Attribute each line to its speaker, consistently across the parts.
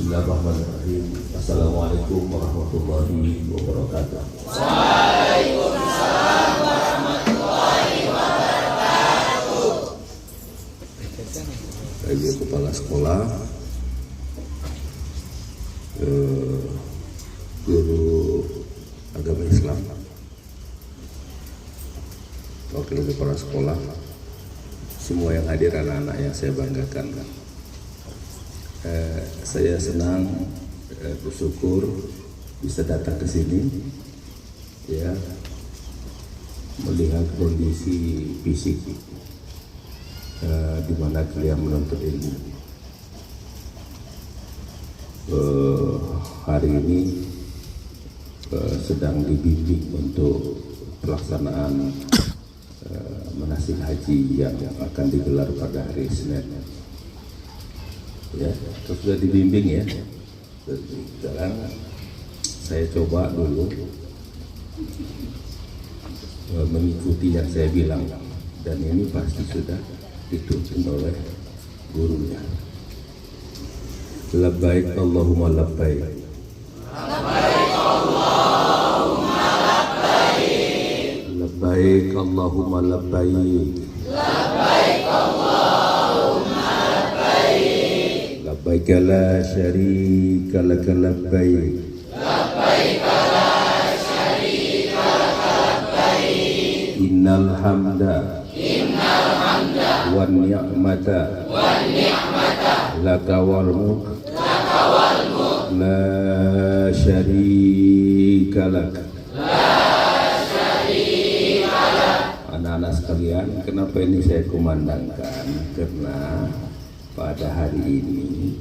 Speaker 1: Bismillahirrahmanirrahim. Assalamualaikum warahmatullahi wabarakatuh.
Speaker 2: Waalaikumsalam warahmatullahi wabarakatuh.
Speaker 1: Ibu Kepala Sekolah, Guru Agama Islam, Wakil Kepala Sekolah, semua yang hadir, anak-anak yang saya banggakan. Saya senang, bersyukur bisa datang ke sini, ya, melihat kondisi fisik di mana kalian menuntut ilmu. Hari ini sedang dibimbing untuk pelaksanaan manasik haji yang akan digelar pada hari Senin. Ya, sudah dibimbing ya. Sekarang saya coba dulu mengikuti yang saya bilang, dan ini pasti sudah dituntun oleh gurunya. Labbaik Allahumma labbaik.
Speaker 2: Labbaik Allahumma labbaik.
Speaker 1: Labbaik Allahumma labbaik.
Speaker 2: Labbaik Allahumma labbaik.
Speaker 1: Labbaik la syarika laka labbaik.
Speaker 2: Labbaik la syarika laka labbaik.
Speaker 1: Innal hamda wan ni'mata laka wal mulk la syarika lak. Anak-anak sekalian, kenapa ini saya kumandangkan? Karena pada hari ini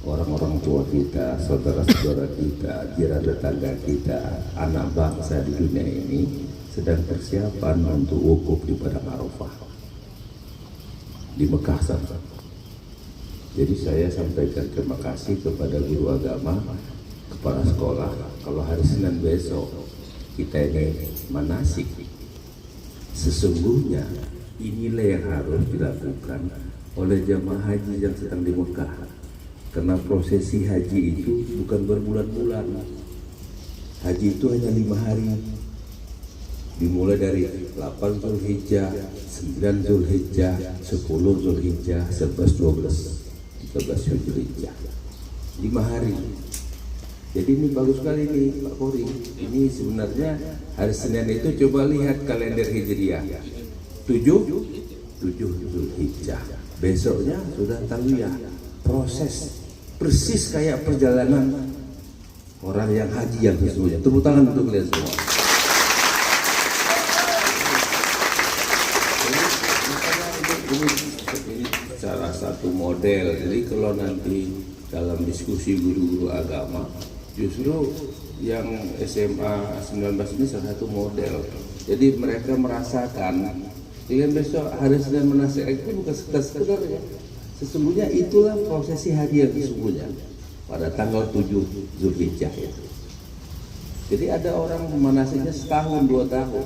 Speaker 1: orang-orang tua kita, saudara-saudara kita, jiran tetangga kita, anak bangsa di dunia ini sedang persiapan untuk wukuf di Padang Arafah di Mekah sana. Jadi saya sampaikan terima kasih kepada guru agama, kepala sekolah. Kalau hari Senin besok kita ini manasik, sesungguhnya inilah yang harus dilakukan oleh jamaah haji yang sedang di Mekah. Karena prosesi haji itu bukan berbulan-bulan. Haji itu hanya 5 hari. Dimulai dari 8 Zulhijjah, 9 Zulhijjah, 10 Zulhijjah, 11, 12, 13 Zulhijjah. 5 hari. Jadi ini bagus sekali nih Pak Kori. Ini sebenarnya hari Senin itu coba lihat kalender Hijriah. 7 Zulhijjah. Besoknya sudah tahu ya, proses persis kayak perjalanan orang yang haji yang sesungguhnya. Tepuk tangan untuk kalian semua. Ini salah satu model. Jadi kalau nanti dalam diskusi guru-guru agama, justru yang SMA 19 ini salah satu model. Jadi mereka merasakan. Dengan besok hari Senin manasik itu bukan sekedar ya. Sesungguhnya itulah prosesi haji yang sesungguhnya pada tanggal 7 Zulhijjah itu. Jadi ada orang manasiknya setahun 2 tahun.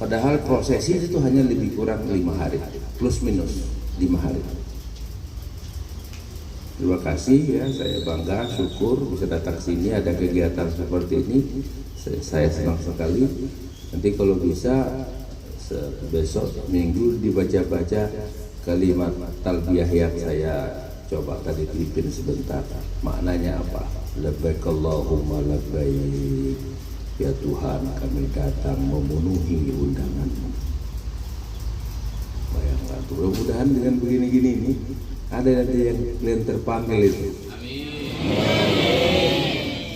Speaker 1: Padahal prosesi itu hanya lebih kurang 5 hari, plus minus 5 hari. Terima kasih ya, saya bangga, syukur bisa datang sini, ada kegiatan seperti ini. Saya senang sekali. Nanti kalau bisa besok Minggu dibaca-baca kalimat talbiyah yang saya coba tadi pimpin sebentar. Maknanya apa? Labbaik Allahumma labbaik. Ya Tuhan, kami datang memenuhi undangan-Mu. Bayangkan, mudah-mudahan dengan begini-gini ini ada nanti yang kalian terpanggil itu. Amin.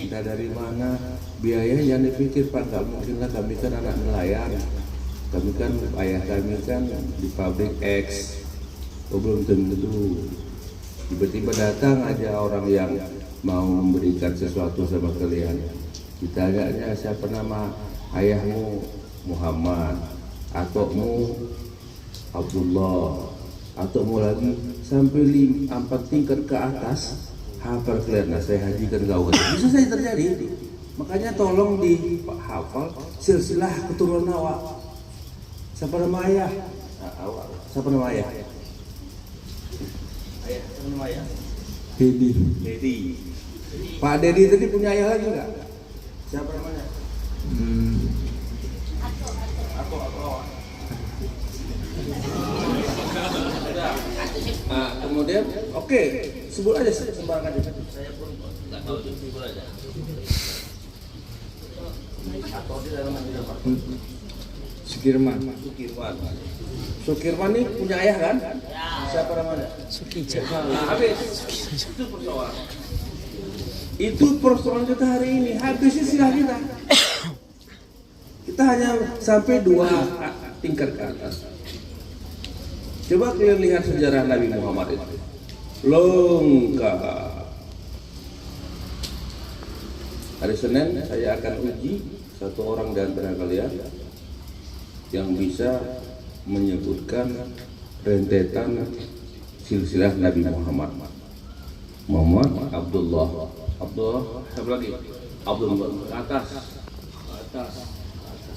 Speaker 1: Entah dari mana biaya yang dipikir Pak, nggak mungkin lah, kami kan anak nelayan. Kami kan, ayah kami kan di pabrik X. Belum tentu. Tiba-tiba datang aja orang yang mau memberikan sesuatu sama kalian. Ditanya siapa nama ayahmu? Muhammad, ataumu Abdullah, ataumu lagi sampai 4 tingkat ke atas. Hafal kalian, nah saya hajikan kau. Bisa saja terjadi. Makanya tolong dihafal silsilah keturunan awak. Siapa nama ayah? Siapa nama ayah? Ayah, siapa nama ayah? Dedi. Pak Dedi tadi punya ayah lagi nggak? Siapa namanya? Nah, kemudian, oke, sebut aja sembarangan aja. Saya pun nggak tahu itu, sebut aja. Atau di dalam apa?
Speaker 3: Sukirman.
Speaker 1: Sukirman ini punya ayah kan? Siapa namanya?
Speaker 3: Sukija.
Speaker 1: Nah, habis. Itu persoalan. Itu persoalan kita hari ini. Habis istilah kita. Kita hanya sampai 2 tingkat ke atas. Coba kalian lihat sejarah Nabi Muhammad itu. Lengkap. Hari Senin saya akan uji satu orang di antara kalian yang bisa menyebutkan rentetan silsilah Nabi Muhammad. Muhammad, Abdullah, siapa lagi? Abdullah, atas.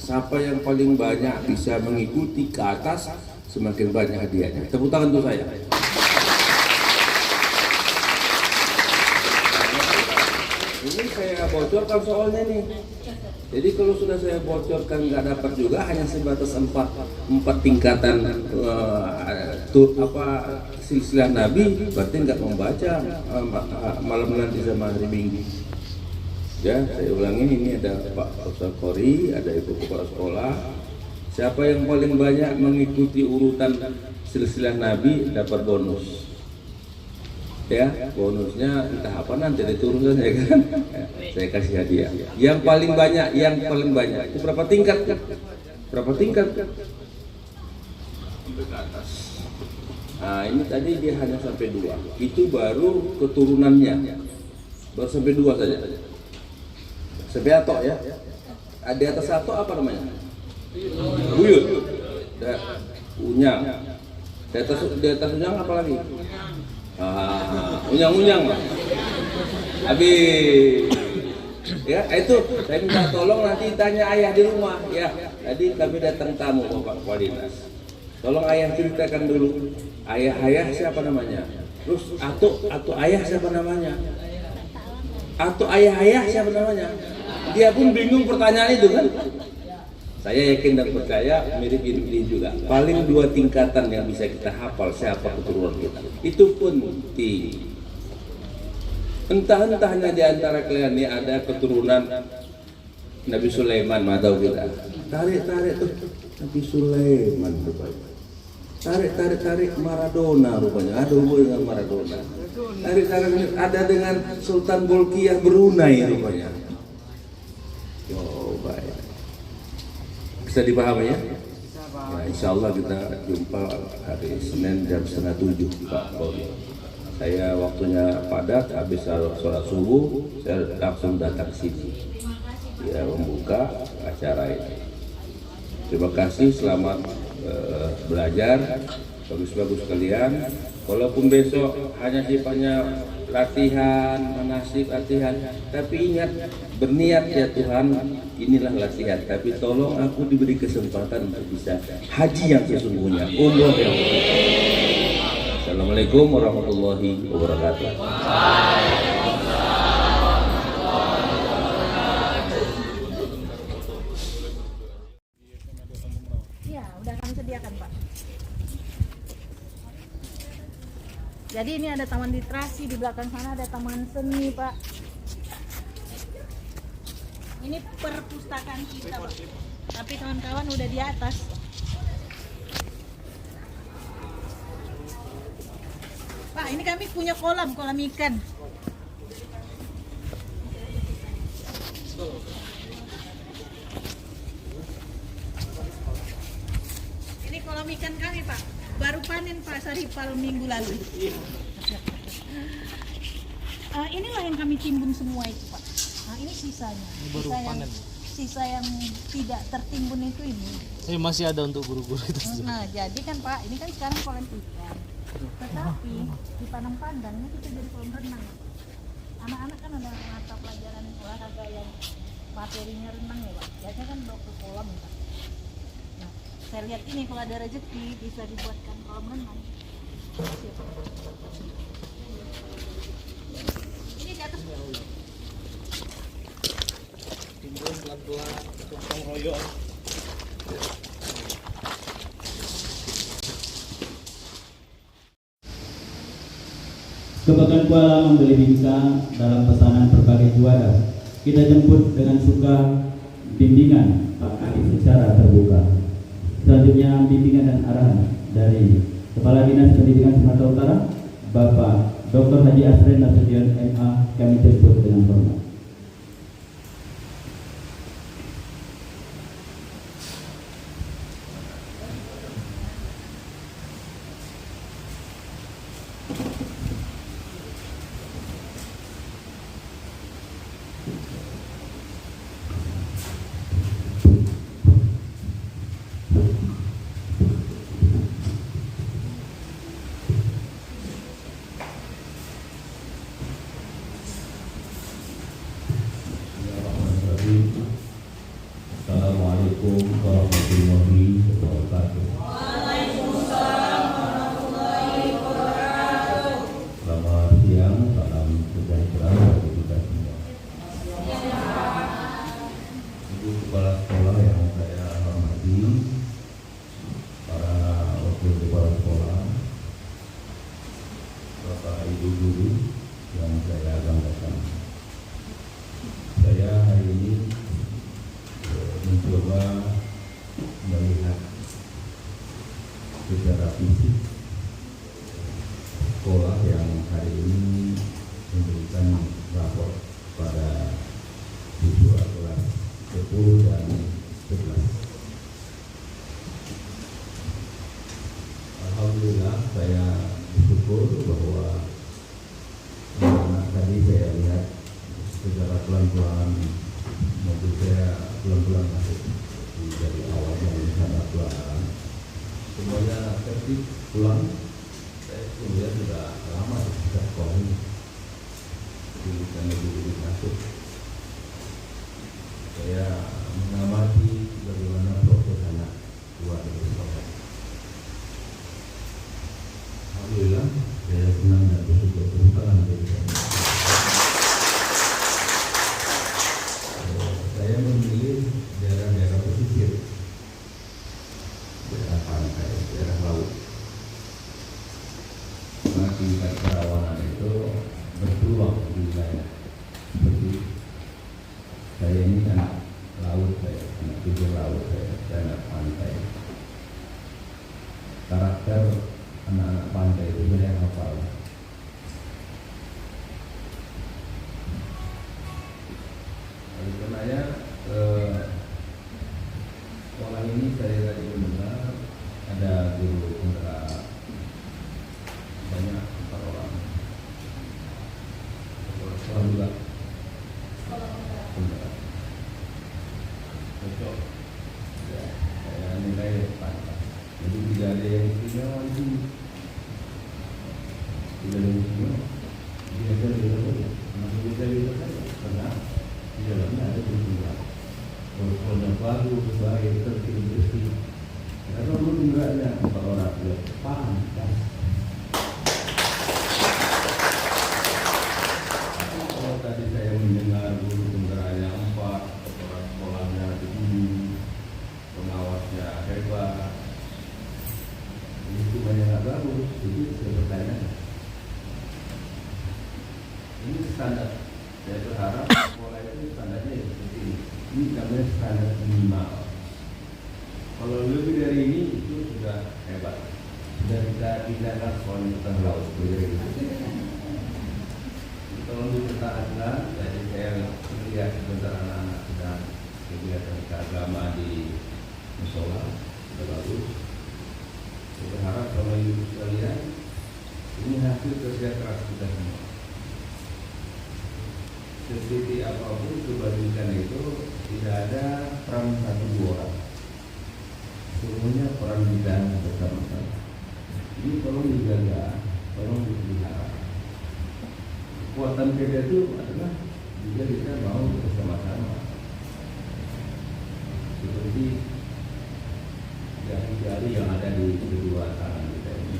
Speaker 1: Siapa yang paling banyak bisa mengikuti ke atas, semakin banyak hadiahnya. Tepuk tangan untuk saya. Ini saya bocorkan soalnya nih. Jadi kalau sudah saya bocorkan nggak dapat juga, hanya sebatas 4 tingkatan silsilah Nabi, berarti nggak membaca malam nanti sama hari Minggu. Ya, saya ulangi, ini ada Pak Ustaz Qori, ada Ibu Kepala Sekolah. Siapa yang paling banyak mengikuti urutan silsilah Nabi dapat bonus. Ya, bonusnya entah apa nanti diturun saja kan. Saya kasih hadiah. Yang paling banyak itu berapa tingkat? Berapa tingkat? Sampai ke atas. Nah, ini tadi dia hanya sampai 2. Itu baru keturunannya. Baru sampai 2 saja. Sampai atok ya. Di atas atok apa namanya? Buyut. Unyang. Di atas unyang apa lagi? Unyang-unyang. Habis. Ya, itu saya minta tolong nanti tanya ayah di rumah ya. Tadi kami datang tamu Bapak Kepala Dinas. Tolong ayah ceritakan dulu. Ayah siapa namanya? Terus atau ayah siapa namanya? Atau ayah siapa namanya? Dia pun bingung pertanyaan itu kan. Saya yakin dan percaya mirip ini juga. Paling 2 tingkatan yang bisa kita hafal siapa keturunan kita. Itu penting. Entah-entahnya di antara kalian ini ada keturunan Nabi Sulaiman, tahu kita. Tarik tuh Nabi Sulaiman rupanya. Tarik Maradona rupanya. Ada hubungan dengan Maradona. Tarik ada dengan Sultan Bolkiah Brunei rupanya. Oh, baik. Bisa dipahami ya? Ya, insya Allah kita jumpa hari Senin jam 6:30 Pak Pauli. Saya waktunya padat, habis sholat subuh saya langsung datang sini. Ya, membuka acara ini. Terima kasih, selamat belajar, bagus-bagus kalian. Walaupun besok hanya sifatnya latihan, manasik latihan, tapi ingat, berniat ya Tuhan, inilah latihan. Tapi tolong aku diberi kesempatan untuk bisa haji yang sesungguhnya, umroh yang Assalamualaikum warahmatullahi wabarakatuh.
Speaker 4: Ya, udah kami sediakan Pak. Jadi ini ada taman literasi, di belakang sana ada taman seni Pak. Ini perpustakaan kita Pak. Tapi kawan-kawan udah di atas. Pak, ini kami punya kolam ikan. Ini kolam ikan kami Pak. Baru panen Pak Saripal minggu lalu. Inilah yang kami timbun semua itu Pak. Nah, ini sisanya. Sisa yang tidak tertimbun itu ini.
Speaker 3: Ini masih ada untuk guru-guru itu.
Speaker 4: Nah, jadi kan Pak, ini kan sekarang kolam ikan. Tetapi di Padang Pandan ini kita jadi kolam renang. Anak-anak kan ada mata pelajaran olahraga yang materinya renang ya Pak. Biasanya kan bawa ke kolam ya Pak. Nah, saya lihat ini kalau ada rezeki bisa dibuatkan kolam renang.
Speaker 3: pelan-pelan, gotong royong.
Speaker 5: Kebanggaan Kuala membeli bintang dalam pesanan berbagai juara. Kita jemput dengan suka bimbingan Pak Adi secara terbuka. Selanjutnya bimbingan dan arahan dari Kepala Dinas Pendidikan Sumatera Utara, Bapak Dr. Haji Asren Nasution MA, kami jemput dengan hormat.
Speaker 6: Assalamualaikum warahmatullahi wabarakatuh. Selamat siang, salam sejahtera bagi kita semua. Ibu Kepala Sekolah yang saya hormati, para wakil kepala sekolah, Bapak Ibu guru yang saya banggakan. Saya hari ini mencoba melihat secara fisik sekolah yang hari ini memberikan rapor pada siswa kelas 10 dan 11. Alhamdulillah saya bersyukur bahwa anak tadi saya lihat secara pelan-pelan mobil saya pelan-pelan masuk dari awal yang sangat pelan. Semuanya tertib pulang. Saya kemudian sudah lama di sekolah ini. Bukan lebih masuk. Saya mengamati bagaimana proses anak keluar dari sekolah. Alhamdulillah saya senang dan bersyukur terutama dari saya memilih daerah-daerah pesisir, daerah pantai, daerah laut. Karena tingkat kerawanan itu berpeluang di wilayah seperti saya ini anak laut, saya anak pinggir laut, saya anak pantai. Karakter anak-anak pantai itu saya hafal. Oleh karenanya sekolah ini saya tadi mendengar ada guru penggerak banyak 4 orang. Sekolah juga penggerak. Cocok. Ya, saya nilai pantas. Jadi tidak ada yang istimewa di sini. Tidak ada yang istimewa. Biasa saja. Masih bisa saja. Karena di dalamnya ada pertumbuhan. Kalau bagus, baik, tertib, bersih. Kalau lu tinggalnya 4 orang ya pantas. Kalau tadi saya mendengar guru penggeraknya 4, kepala sekolahnya begini, pengawasnya hebat. Itu banyak nggak bagus. Jadi saya bertanya, ini standar. Saya berharap sekolah itu standarnya seperti ini. Ini namanya standar minimal. Kalau lebih dari ini itu sudah hebat. Sudah kita pindahkan sekolah di tengah laut. Kalau untuk ketaatan, tadi saya melihat sebentar anak-anak sedang kegiatan keagama di musola, sudah bagus. Saya berharap kalau ibu sekalian, ini hasil kerja keras kita semua. Seperti apapun kebaikan itu tidak ada peran 1-2 orang. Semuanya peran kita bersama-sama. Ini tolong dijaga, tolong dipelihara. Kekuatan kita itu adalah juga kita mau bersama-sama. Seperti jari-jari yang ada di kedua tangan kita ini.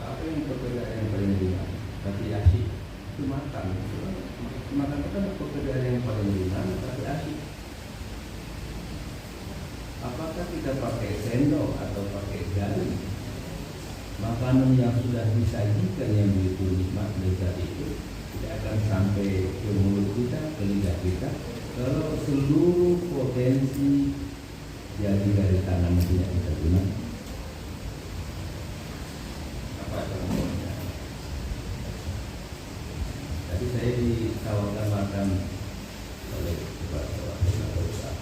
Speaker 6: Apa yang perbedaan yang paling ringan? apakah kita pakai sendok atau pakai jari, makanan yang sudah disajikan yang begitu nikmat lezat itu tidak akan sampai ke mulut kita, ke lidah kita, kalau seluruh potensi jadi dari tangan tidak kita gunakan. Apa contohnya? Tadi saya ditawarkan makan oleh kepala usaha.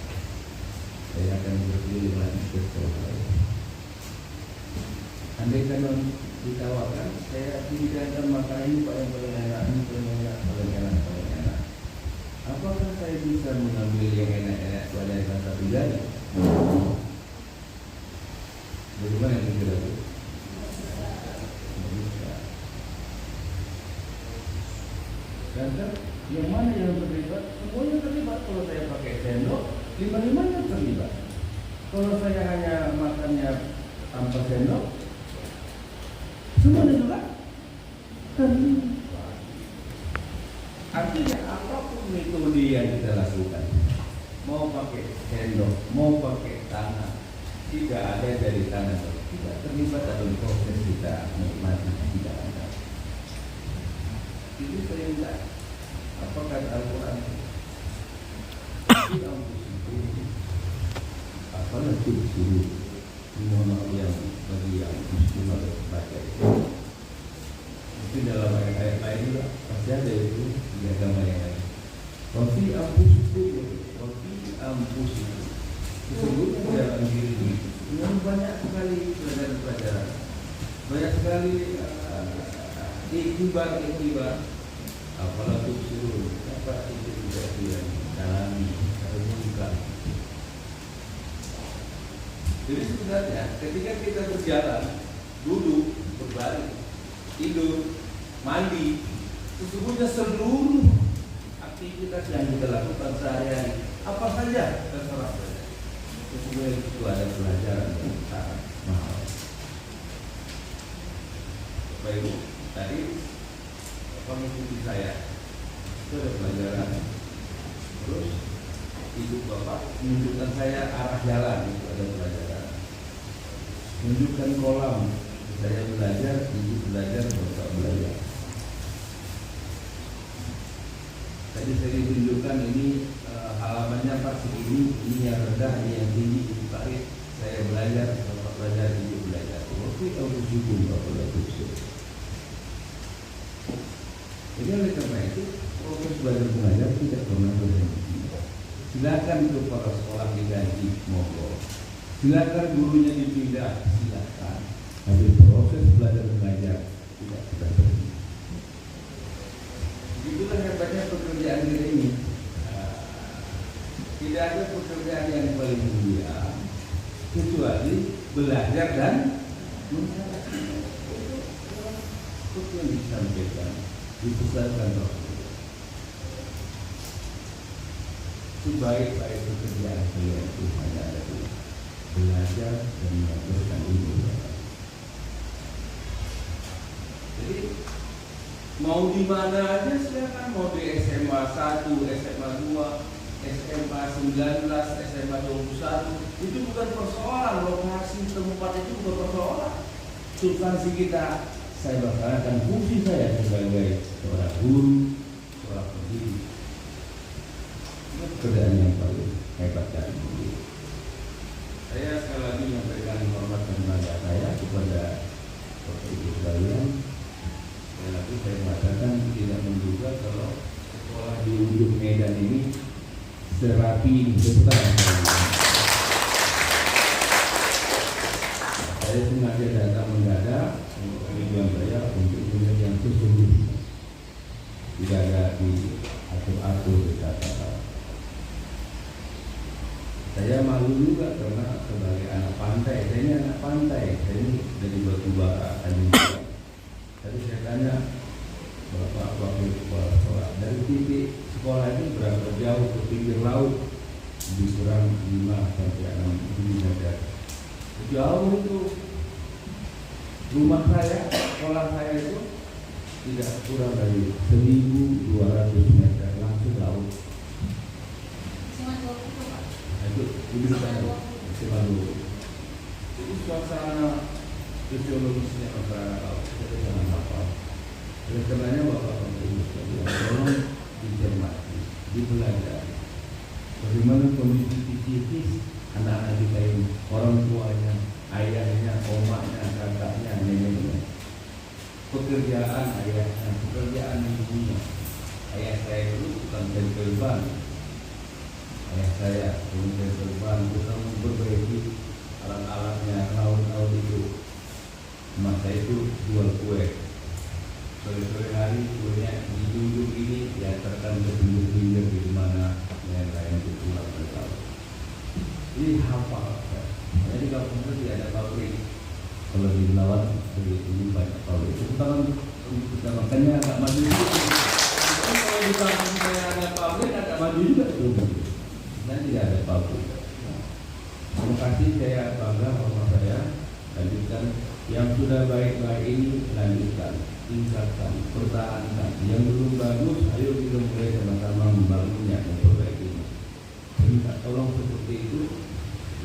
Speaker 6: Saya akan berpilih lagi ke sekolah. Andai kan ditawarkan, saya tidak makan ini Pak yang paling enak, ini paling enak, paling enak, paling enak. Apakah saya bisa mengambil yang enak-enak pada yang satu jari? Bagaimana yang kira itu? Bisa. Karena yang mana yang terlibat? Semuanya terlibat. Kalau saya pakai sendok, lima-limanya terlibat. Kalau saya hanya makannya tanpa sendok, semuanya juga terlibat. Artinya apapun metode yang kita lakukan, mau pakai sendok, mau pakai tangan, tidak ada dari tangan tidak terlibat dalam proses kita menikmati, tidak ada. Itu saya minta. Apakah Al-Quran? Apalah itu suruh mohon yang bagi yang muslim harus baca itu. Mungkin dalam ayat-ayat lain juga pasti ada itu di agama yang lain. Wafi ampusiku. Sesungguhnya dalam diri ini banyak sekali pelajaran-pelajaran, banyak sekali iktibar. Apalah itu suruh apa itu tidak dia dalami harus buka. Jadi sebenarnya ketika kita berjalan, duduk, berbaring, tidur, mandi, sesungguhnya seluruh aktivitas yang kita lakukan sehari-hari, apa saja terserah saja. Sesungguhnya itu ada pelajaran yang sangat mahal. Bapak Ibu, tadi mengikuti saya itu ada pelajaran. Terus ibu bapak menunjukkan saya arah jalan, itu ada pelajaran. Menunjukkan kolam, saya belajar, ibu belajar, bapak belajar. Tadi saya ditunjukkan ini halamannya Pak segini, ini yang rendah, ini yang tinggi, ibu tarik, saya belajar, bapak belajar, ibu belajar. Waktu itu aku syukur bapak belajar. Jadi oleh karena itu proses belajar mengajar tidak pernah berhenti. Silakan kepala sekolah diganti, monggo. Silakan gurunya dipindah, silakan. Tapi proses belajar mengajar tidak pernah berhenti. Itulah hebatnya pekerjaan kita ini. Tidak ada pekerjaan yang paling mulia kecuali belajar dan mengajar. Itu yang disampaikan, dipesankan Rasulullah. Sebaik-baik pekerjaan kalian itu hanya ada dua: belajar dan mengajarkan ilmu. Jadi mau di mana aja silakan, mau di SMA 1, SMA 2, SMA 19, SMA 21, itu bukan persoalan. Lokasi tempat itu bukan persoalan. Substansi kita, saya laksanakan fungsi saya sebagai seorang guru, seorang pendidik. Ini pekerjaan yang paling hebat dan mulia. Saya sekali lagi menyampaikan hormat dan bangga saya kepada Bapak Ibu sekalian. Sekali lagi saya mengatakan tidak menduga kalau sekolah di ujung Medan ini serapi ini besar. Saya sengaja datang mendadak untuk tujuan saya untuk melihat yang sesungguhnya. Tidak ada di atur-atur kata-kata. Saya malu juga karena sebagai anak pantai, saya ini anak pantai, saya ini dari Batubara, Tanjung. Tadi saya tanya Bapak wakil kepala sekolah, dari titik sekolah ini berapa jauh ke pinggir laut? Lebih kurang 5 sampai 6 meter. Jauh itu. Rumah saya, sekolah saya itu tidak kurang dari 1.200 meter langsung laut. Itu saya Sebaru. Jadi suasana sosiologisnya masyarakat itu sangat hafal. Oleh karenanya Bapak Ibu sekalian, tolong dicermati, dipelajari. Bagaimana kondisi psikis anak-anak kita ini, orang tuanya, ayahnya, omaknya, kakaknya, neneknya, pekerjaan ayahnya, pekerjaan ibunya. Ayah saya dulu bukan tempel ban. Ayah saya bukan tempel ban, bukan memperbaiki alat-alatnya, laut-laut itu. Masa itu jual kue. Sore-sore hari kuenya dijunjung ini diantarkan ke pinggir-pinggir di mana yang lain itu pulang bertahu. Ini hafal. Jadi kalau kita tidak ada pabrik, kalau di Belawan ini banyak pabrik. Itu kan kita makanya agak maju. Kalau di kampung saya ada pabrik agak maju juga itu. Dan tidak ada pabrik. Terima kasih, saya bangga sama saya. Lanjutkan yang sudah baik-baik ini, lanjutkan, tingkatkan, pertahankan. Yang belum bagus, ayo kita mulai sama-sama membangunnya, memperbaikinya. Minta tolong seperti itu.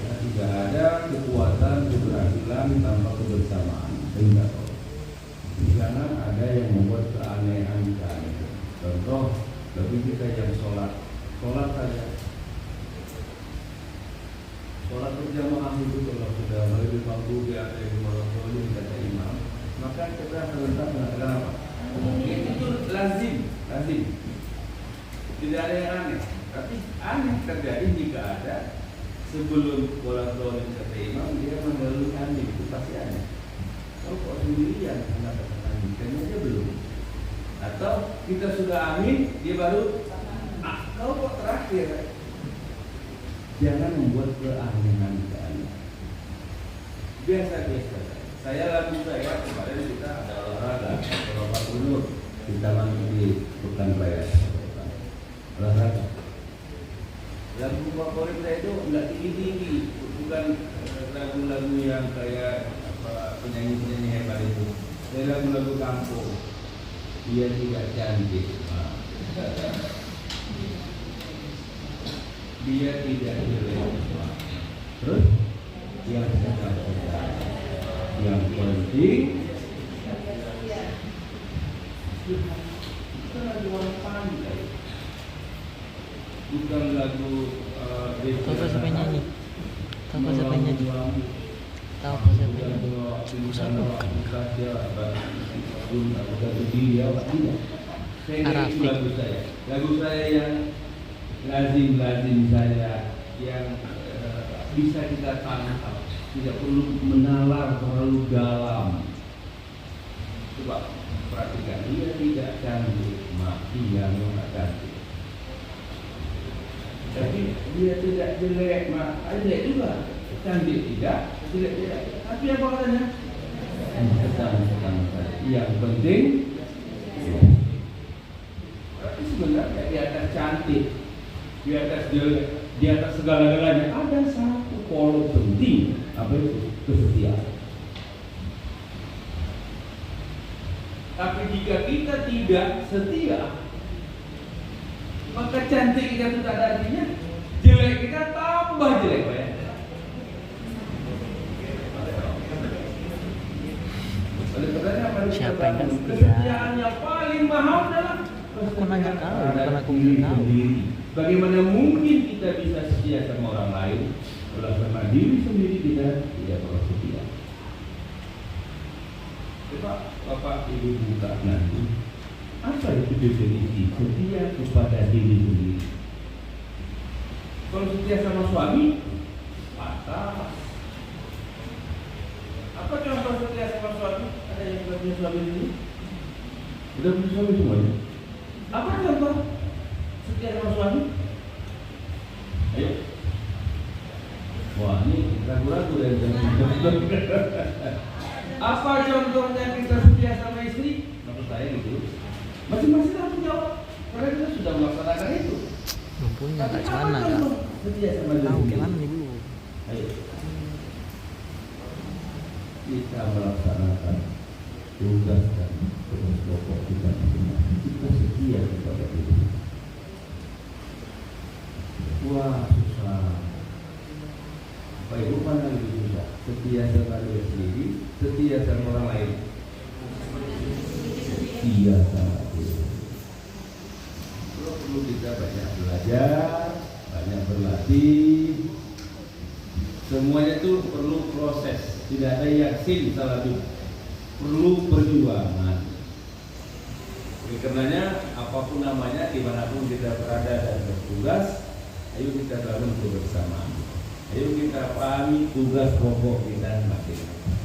Speaker 6: Ya, tidak ada kekuatan keberhasilan tanpa kebersamaan. Minta tolong. Jangan ada yang membuat keanehan. Contoh, bagi kita yang sholat saja. Sholat berjamaah itu kalau sudah mulai dipanggu di atas Rasulullah kata imam, maka kita serentak mengatakan apa? Itu lazim. Tidak ada yang aneh. Tapi aneh terjadi jika ada sebelum Rasulullah kata imam dia mendahului amin, itu pasti aneh. Kalau kok sendirian mengatakan amin, karena dia belum. Atau kita sudah amin, dia baru kau kok terakhir. Jangan membuat keanehan. Biasa-biasa. Saya lagu saya kemarin kita ada olahraga Bapak Gubernur di taman di Pekan Raya. Olahraga. Lagu favorit saya itu enggak tinggi-tinggi, bukan lagu-lagu yang kayak penyanyi-penyanyi hebat itu. Saya lagu-lagu kampung. Dia tidak cantik. Dia tidak jelek. Terus yang sedang-sedang, yang penting itu lagu orang pandai, bukan lagu
Speaker 2: Tahu apa siapa yang nyanyi? Tahu apa siapa yang nyanyi? Tahu apa siapa yang nyanyi?
Speaker 6: Lagu saya yang lazim saya yang bisa kita tangkap, tidak perlu menalar terlalu dalam. Coba perhatikan, dia tidak cantik, dia nggak cantik. Tapi dia tidak jelek, jelek juga. Cantik tidak, jelek tidak. Tapi apa katanya? Sedang saja. Yang penting, tapi sebenarnya di atas cantik, di atas jelek, di atas segala-galanya ada satu pola penting, apa itu? Kesetiaan. Tapi jika kita tidak setia, maka cantik kita itu tak ada artinya, jelek kita tambah jelek, Pak ya. Oleh karenanya mari kita bangun kesetiaan yang paling mahal adalah
Speaker 2: Aku nanya tahu, bukan aku bilang tahu.
Speaker 6: Bagaimana mungkin kita bisa setia sama orang lain kalau sama diri sendiri kita tidak pernah setia? Coba Bapak Ibu buka nanti, apa itu definisi setia kepada diri sendiri? Kalau setia sama suami, patah. Apa contoh setia sama suami? Ada yang sudah punya suami ini? Sudah punya suami semuanya? Apa contoh setia sama suami? Ayo. Wah, ini ragu-ragu dari apa contohnya kita setia sama istri? Menurut saya gitu. Masing-masing harus jawab. Karena kita sudah melaksanakan itu.
Speaker 2: Mampunya nggak gimana kan?
Speaker 6: Setia sama
Speaker 2: Tahu
Speaker 6: diri.
Speaker 2: gimana nih dulu.
Speaker 6: Ayo. Kita melaksanakan tugas dan tugas pokok kita masing-masing. Kita setia kepada diri. Wah, susah. Bapak Ibu mana lebih susah? Setia sama diri sendiri, setia sama orang lain. Setia sama diri. Perlu kita banyak belajar, banyak berlatih. Semuanya itu perlu proses. Tidak ada yakin salah itu. Perlu perjuangan. Oleh karenanya apapun namanya, dimanapun kita berada dan bertugas, ayo kita bangun kebersamaan. Ayo kita pahami tugas pokok kita masing-masing.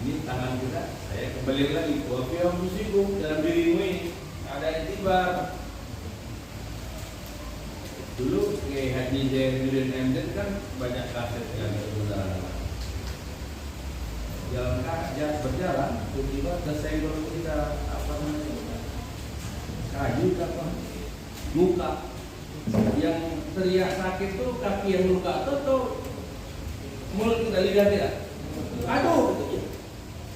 Speaker 6: Ini tangan kita, saya kembali lagi. Wafiyah musikum dalam dirimu ini ada itibar. Dulu ke Haji Jainuddin MZ kan banyak kaset yang berjalan. Jalan berjalan, tiba-tiba tersenggol kita apa namanya? Kayu apa? Luka. Yang teriak sakit tuh kaki yang luka tuh mulut kita lihat tidak? Aduh,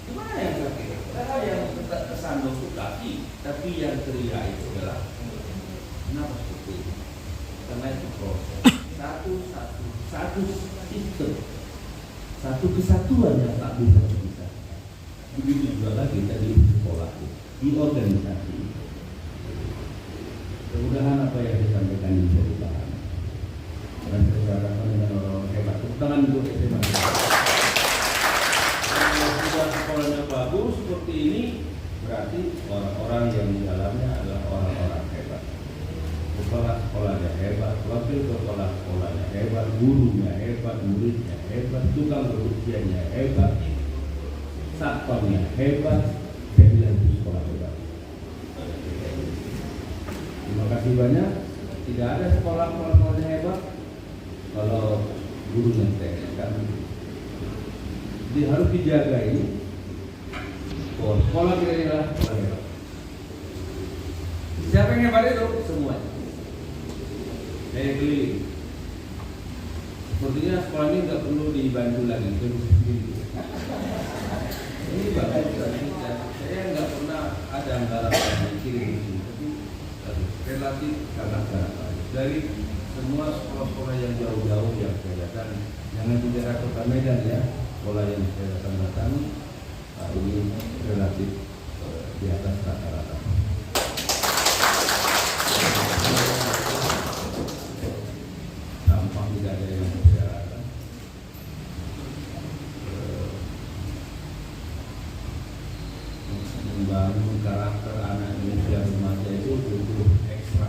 Speaker 6: gimana yang sakit? Karena yang tersandung itu kaki, tapi yang teriak itu adalah kenapa seperti itu? Karena itu proses satu sistem, satu kesatuan yang tak bisa kita. Begitu juga lagi kita di sekolah, di organisasi. Mudah-mudahan apa yang disampaikan bisa dipahami. Dan saya harapkan dengan orang hebat. Tepuk tangan untuk SMA. Kalau sudah sekolahnya bagus seperti ini, berarti orang-orang yang di dalamnya adalah orang-orang hebat. Kepala sekolahnya hebat, wakil kepala sekolahnya hebat, gurunya hebat, muridnya hebat, tukang berusianya hebat, satpamnya hebat, saya bilang itu sekolah hebat. Terima kasih banyak. Tidak ada sekolah-sekolahnya hebat kalau gurunya tidak kan. Jadi harus dijaga ini. Sekolah kita adalah sekolah hebat. Siapa yang hebat itu? Semuanya. Saya keliling. Sepertinya sekolah ini nggak perlu dibantu lagi. Ini bagus kita. Saya nggak pernah ada anggaran yang dikirim. Relatif sangat baik. Dari semua sekolah-sekolah yang jauh-jauh yang saya datang, jangan di daerah Kota Medan ya, sekolah yang saya datang ini relatif di atas rata-rata. Tampak tidak ada yang bersyarat. Membangun karakter anak Indonesia remaja itu butuh ekstra.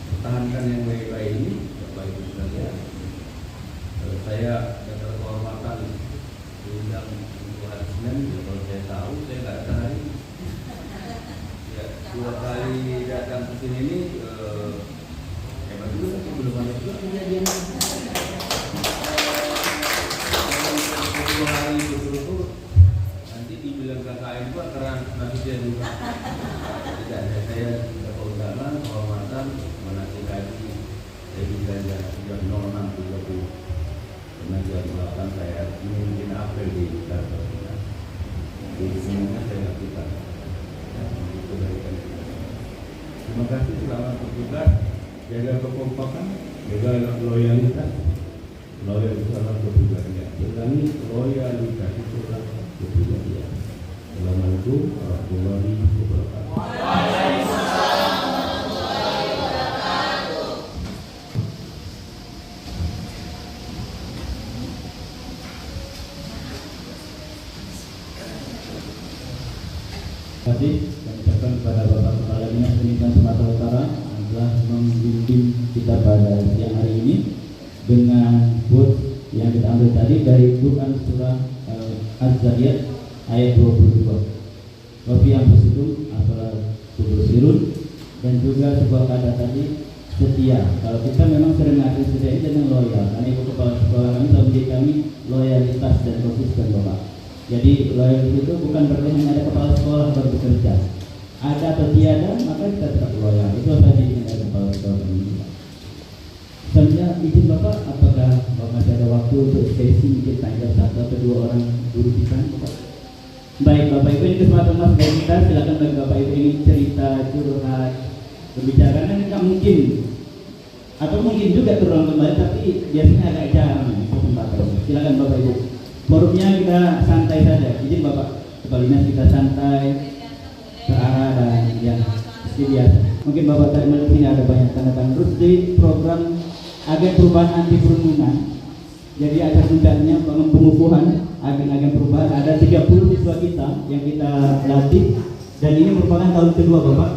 Speaker 6: Pertahankan yang baik-baik ini, Bapak Ibu sekalian. Saya dapat kehormatan diundang untuk hari Senin. Kalau saya tahu, saya nggak datang hari ini. Ya, 2 kali datang ke sini ini hebat dulu, tapi belum ada juga kejadian. 10 hari berturut-turut. Nanti dibilang KKN itu karena nanti dia juga tidak ada. Saya dapat undangan kehormatan menasih haji saya bisa jam 06.30 karena jam 8 saya memimpin apel di Jakarta. Jadi semuanya saya lakukan. Itu berikan. Terima kasih, selamat bertugas, jaga kekompakan, jaga loyalitas. Loyalitas dalam bertugasnya. Ulangi, loyalitas itu adalah bertugasnya. Assalamualaikum warahmatullahi wabarakatuh.
Speaker 5: Terima kasih kami ucapkan kepada Bapak Kepala Dinas Pendidikan Sumatera Utara yang telah membimbing kita pada siang hari ini dengan quote yang kita ambil tadi dari Quran surah Az-Zariyat ayat 22. Wafi anfusikum afala tubsirun, dan juga sebuah kata tadi setia. Kalau kita memang sering ngaku setia ini dengan loyal, karena ibu kepala sekolah kami telah mendidik kami loyalitas dan konsisten Bapak. Jadi loyalitas itu bukan berarti hanya ada kepala sekolah baru bekerja. Ada atau tiada, maka kita tetap loyal. Itu apa yang ada kepala sekolah kami. Selanjutnya izin Bapak, apakah Bapak masih ada waktu untuk sesi mungkin tanya 1 atau 2 orang guru kita Bapak? Baik Bapak Ibu, ini kesempatan Mas dari kita, silakan bagi Bapak Ibu ini cerita, curhat, berbicara, karena nggak mungkin atau mungkin juga terulang kembali, tapi biasanya agak jarang kesempatan. Silakan Bapak Ibu. Forumnya kita santai saja. Izin Bapak Kepala Dinas, kita santai, terarah dan ya seperti biasa. Mungkin Bapak tadi melihat sini ada banyak tanda tangan. Terus di program agen perubahan anti perundungan. Jadi ada undangnya pengukuhan agen-agen perubahan. Ada 30 siswa kita yang kita latih dan ini merupakan tahun kedua Bapak.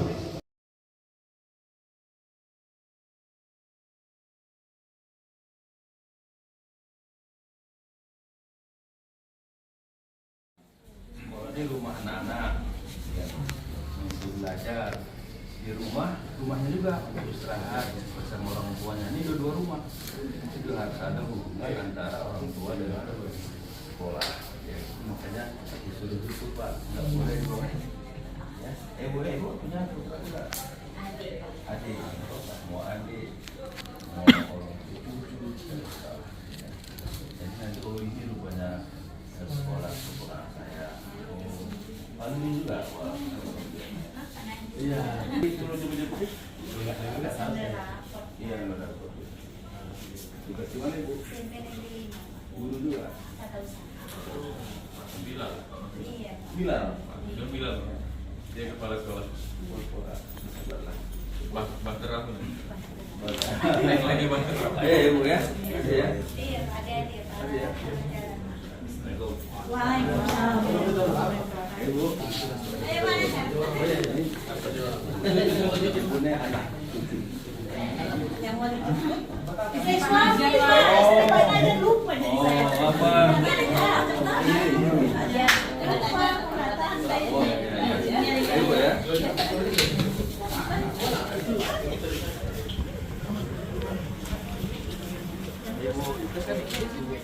Speaker 6: Ini rumah anak-anak ya, untuk belajar di rumahnya juga untuk istirahat bersama orang tuanya. Ini dua rumah, itu harus ada hubungan antara orang tua dan sekolah ya. Makanya disuruh tutup Pak, nggak boleh dong ya. Boleh Ibu punya juga adik, mau adik mau orang itu jadi nanti kalau ini rupanya sekolah saya ini juga iya turun jemput iya benar juga gimana Ibu guru juga Bilal dia kepala sekolah Bakter aku nih naik lagi Bakter iya Ibu ya iya ada
Speaker 4: Waalaikumsalam.
Speaker 6: Ibu ibunya anak
Speaker 4: Yang mau dijemput? Saya suami, Pak. Ada lupa jadi saya.
Speaker 6: apa Ibu ya Ibu